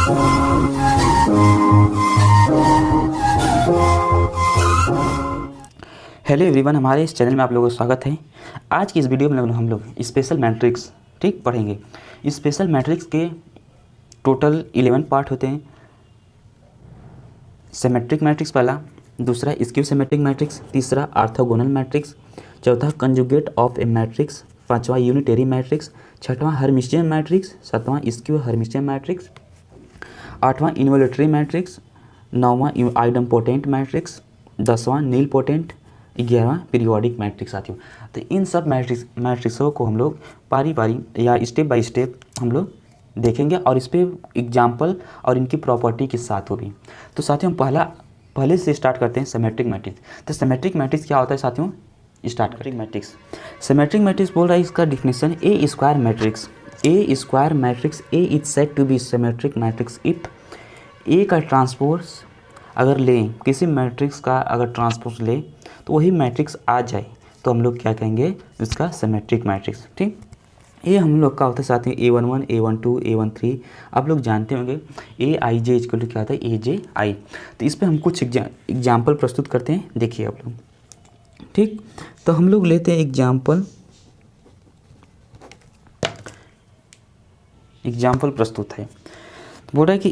Hello everyone, हमारे इस channel में आप लोगों का स्वागत है। आज की इस वीडियो में हम लोग स्पेशल मैट्रिक्स पढ़ेंगे। स्पेशल मैट्रिक्स के टोटल 11 पार्ट होते हैं। सिमेट्रिक मैट्रिक्स पहला, दूसरा स्क्यू सिमेट्रिक मैट्रिक्स, तीसरा ऑर्थोगोनल मैट्रिक्स, चौथा कंजुगेट ऑफ ए मैट्रिक्स, पांचवा यूनिटरी मैट्रिक्स, छठवां हर्मिशियन मैट्रिक्स, सातवां स्क्यू हर्मिशियन मैट्रिक्स, आठवां इन्वोल्यूटरी मैट्रिक्स, नौवां आइडम्पोटेंट मैट्रिक्स, 10वां नील पोटेंट, 11वां पीरियोडिक मैट्रिक्स। साथियों, तो इन सब मैट्रिक्सों को हम लोग पारी या स्टेप बाय स्टेप हम लोग देखेंगे और इस पर एग्जाम्पल और इनकी प्रॉपर्टी के साथ होगी। तो साथियों, पहले से स्टार्ट करते हैं सिमेट्रिक मैट्रिक्स। तो सिमेट्रिक मैट्रिक्स क्या होता है साथियों, स्टार्ट करें। मैट्रिक्स, सिमेट्रिक मैट्रिक्स बोल रहा है, इसका definition a square matrix A is said to be symmetric matrix if A का ट्रांसपोज अगर लें, किसी मैट्रिक्स का अगर ट्रांसपोज ले तो वही मैट्रिक्स आ जाए तो हम लोग क्या कहेंगे, इसका सिमेट्रिक मैट्रिक्स। ठीक, ये हम लोग का होता है साथ ही A11, A12, A13 आप लोग जानते होंगे। AIJ इक्वल टू क्या होता है, AJI। तो इस पर हम कुछ एग्जाम्पल प्रस्तुत करते हैं, देखिए आप लोग। ठीक, तो हम लोग लेते हैं एग्जाम्पल प्रस्तुत है। बोल रहा है कि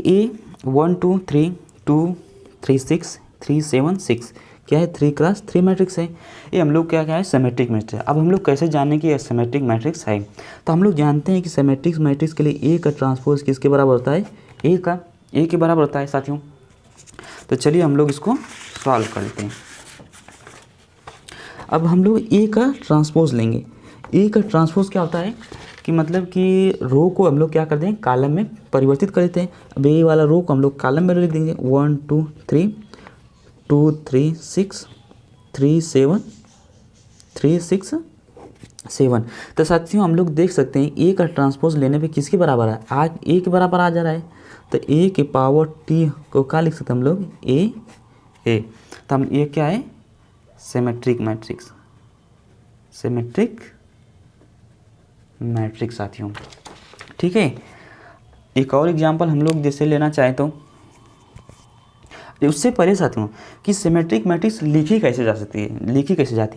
A1 2 3 2 3 6 3 7 6 क्या है, 3 क्रॉस 3 मैट्रिक्स है। ये हम लोग क्या है, सिमेट्रिक मैट्रिक्स है। अब हम लोग कैसे जानें कि ये सिमेट्रिक मैट्रिक्स है, तो हम लोग जानते हैं कि सिमेट्रिक मैट्रिक्स के लिए ए का ट्रांसपोज किसके बराबर होता है, ए के बराबर होता है साथियों। तो चलिए हम लोग इसको सॉल्व कर लेते हैं। अब हम लोग ए का ट्रांसपोज लेंगे। ए का ट्रांसपोज क्या होता है कि मतलब कि रो को हम लोग क्या कर दें, कॉलम में परिवर्तित कर देते हैं। अब ए वाला रो को हम लोग कॉलम में लिख देंगे, 1 2 3 2 3 6 3 7 3 6 7। तो साथियों, हम लोग देख सकते हैं ए का ट्रांसपोज लेने पे किसके बराबर है, आज ए के बराबर आ जा रहा है। तो ए के पावर टी को क्या लिख सकते हैं हम लोग, ए। तो हम ये क्या है, सिमेट्रिक मैट्रिक्स साथियों। ठीक है, एक और एग्जांपल हम लोग जैसे लेना चाहें तो उससे पहले साथियों कि सिमेट्रिक मैट्रिक्स लिखी कैसे जाती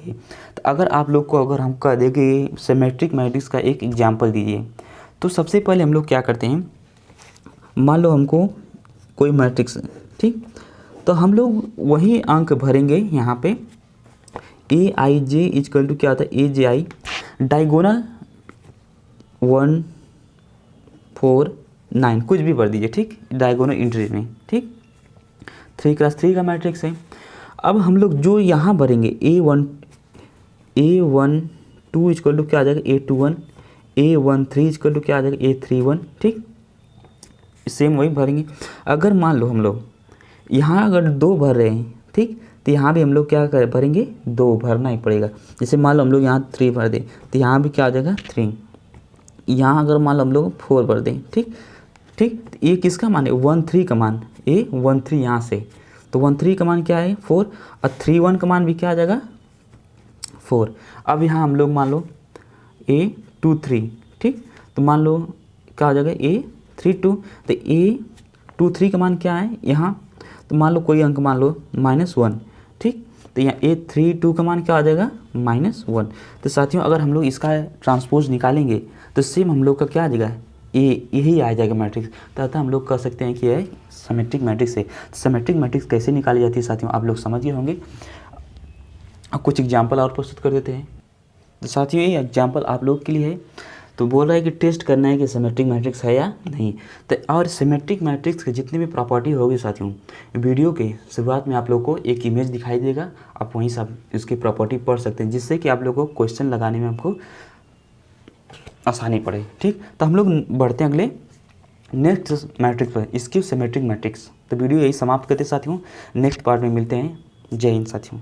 है। तो अगर आप लोग को अगर हम कह दें कि सिमेट्रिक मैट्रिक्स का एक एग्जांपल दीजिए, तो सबसे पहले हम लोग क्या करते हैं, मान लो हमको कोई मैट्रिक्स, ठीक, तो हम लोग वही अंक भरेंगे यहाँ पे। AIJ इक्वल टू क्या होता है, AJI, डायगोनल 1 4 9 कुछ भी भर दीजिए। ठीक, डायगोनल एंट्री में। ठीक, 3 क्रॉस 3 का मैट्रिक्स है। अब हम लोग जो यहाँ भरेंगे A12 इक्वल टू क्या आ जाएगा, A21, A13 इक्वल टू क्या आ जाएगा, A31। ठीक, सेम वही भरेंगे। अगर मान लो हम लोग यहाँ अगर 2 भर रहे हैं, ठीक, तो यहाँ भी हम लोग क्या भरेंगे, 2 भरना ही पड़ेगा। जैसे मान लो हम लोग यहाँ 3 भर दें तो यहाँ भी क्या आ जाएगा, 3। यहाँ अगर मान लो हम लोग 4 भर दें, ठीक, ये किसका मान है, 1 3 का मान, A13 यहाँ से, तो 1 3 का मान क्या है, 4, और 3 1 का मान भी क्या आ जाएगा, 4। अब यहाँ हम लोग मान लो A2 3, ठीक, तो मान लो क्या आ जाएगा, A3 2, तो A2 3 का मान क्या है यहाँ, तो मान लो कोई अंक मान लो -1, ठीक, तो यहाँ A3 2 का मान क्या आ जाएगा, -1। तो साथियों, अगर हम लोग इसका ट्रांसपोज निकालेंगे तो सेम हम लोग का क्या आ जाएगा, यही आ जाएगा मैट्रिक्स। तो अतः हम लोग कह सकते हैं कि यह सिमेट्रिक मैट्रिक्स है। सिमेट्रिक मैट्रिक्स कैसे निकाली जाती है साथियों, आप लोग समझ गए होंगे। अब कुछ एग्जांपल और प्रस्तुत कर देते हैं। तो साथियों, ये एग्जांपल आप लोग के लिए है। तो बोल रहा है कि टेस्ट करना है कि सिमेट्रिक मैट्रिक्स है या नहीं। तो और सिमेट्रिक मैट्रिक्स के जितनी भी प्रॉपर्टी होगी साथियों, वीडियो के शुरुआत में आप लोग को एक इमेज दिखाई देगा, आप वहीं सब इसकी प्रॉपर्टी पढ़ सकते हैं, जिससे कि आप लोग को क्वेश्चन लगाने में आपको आसानी पड़े। ठीक, तो हम लोग बढ़ते हैं अगले नेक्स्ट मैट्रिक्स पर, स्क्यू सिमेट्रिक मैट्रिक्स। तो वीडियो यही समाप्त करते साथियों, नेक्स्ट पार्ट में मिलते हैं। जय हिंद साथियों।